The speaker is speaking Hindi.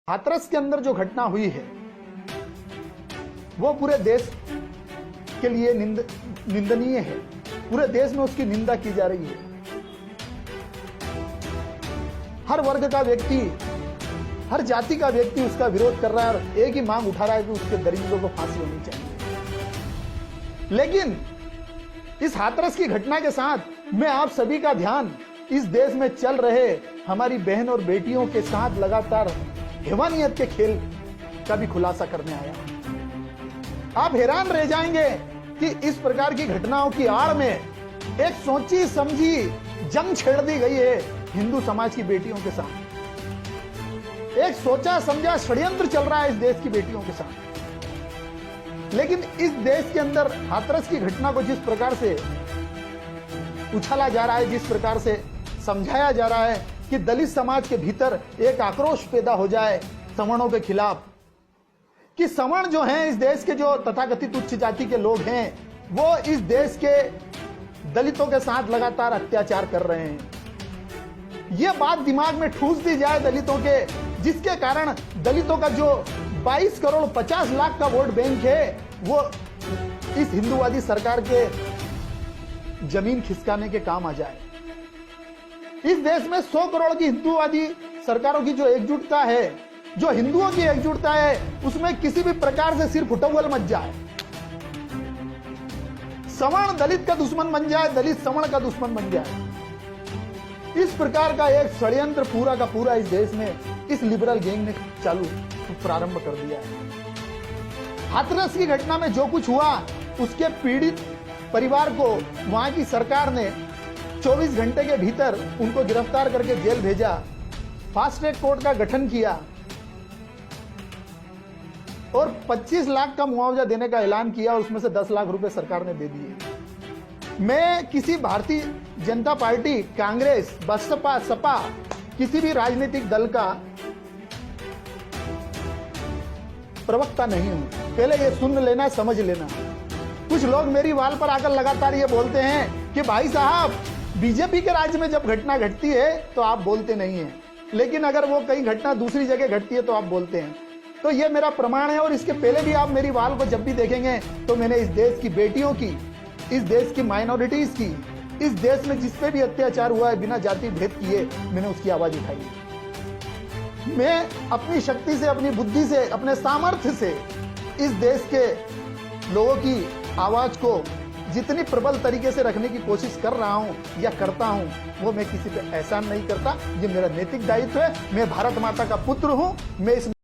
हाथरस के अंदर जो घटना हुई है वो पूरे देश के लिए निंदनीय है। पूरे देश में उसकी निंदा की जा रही है। हर वर्ग का व्यक्ति, हर जाति का व्यक्ति उसका विरोध कर रहा है और एक ही मांग उठा रहा है कि उसके दरिंदों को फांसी होनी चाहिए। लेकिन इस हाथरस की घटना के साथ मैं आप सभी का ध्यान इस देश में चल रहे हमारी बहन और बेटियों के साथ लगातार हैवानियत के खेल का भी खुलासा करने आया। आप हैरान रह जाएंगे कि इस प्रकार की घटनाओं की आड़ में एक सोची समझी जंग छेड़ दी गई है हिंदू समाज की बेटियों के साथ। एक सोचा समझा षड्यंत्र चल रहा है इस देश की बेटियों के साथ। लेकिन इस देश के अंदर हाथरस की घटना को जिस प्रकार से उछाला जा रहा है, जिस प्रकार से समझाया जा रहा है कि दलित समाज के भीतर एक आक्रोश पैदा हो जाए सवर्णों के खिलाफ, कि सवर्ण जो हैं इस देश के जो तथाकथित उच्च जाति के लोग हैं वो इस देश के दलितों के साथ लगातार अत्याचार कर रहे हैं। यह बात दिमाग में ठूस दी जाए दलितों के, जिसके कारण दलितों का जो 22 करोड़ 50 लाख का वोट बैंक है वो इस हिंदूवादी सरकार के जमीन खिसकाने के काम आ जाए। इस देश में 100 करोड़ की हिंदूवादी सरकारों की जो एकजुटता है, जो हिंदुओं की एकजुटता है, उसमें किसी भी प्रकार से सिर्फ उठौल मच जाए। सवर्ण दलित का दुश्मन बन जाए, दलित सवर्ण का दुश्मन बन जाए। इस प्रकार का एक षड्यंत्र पूरा का पूरा इस देश में इस लिबरल गैंग ने प्रारंभ कर दिया है। हाथरस की घटना में जो कुछ हुआ उसके पीड़ित परिवार को वहां की सरकार ने 24 घंटे के भीतर उनको गिरफ्तार करके जेल भेजा, फास्ट ट्रैक कोर्ट का गठन किया और 25 लाख का मुआवजा देने का ऐलान किया। उसमें से 10 लाख रुपए सरकार ने दे दिए। मैं किसी भारतीय जनता पार्टी, कांग्रेस, बसपा, सपा, किसी भी राजनीतिक दल का प्रवक्ता नहीं हूं। पहले ये सुन लेना, समझ लेना। कुछ लोग मेरी वाल पर आकर लगातार ये बोलते हैं कि भाई साहब बीजेपी के राज्य में जब घटना घटती है तो आप बोलते नहीं हैं, लेकिन अगर वो कई घटना दूसरी जगह घटती है तो आप बोलते हैं। तो ये मेरा प्रमाण है। और इसके पहले भी आप मेरी वाल को जब भी देखेंगे तो मैंने इस देश की बेटियों की, इस देश की माइनॉरिटीज की, इस देश में जिस पे भी अत्याचार हुआ है बिना जाति भेद किए मैंने उसकी आवाज उठाई है। मैं अपनी शक्ति से, अपनी बुद्धि से, अपने सामर्थ्य से इस देश के लोगों की आवाज को जितनी प्रबल तरीके से रखने की कोशिश कर रहा हूं या करता हूं, वो मैं किसी पे एहसान नहीं करता। ये मेरा नैतिक दायित्व है। मैं भारत माता का पुत्र हूं। मैं इस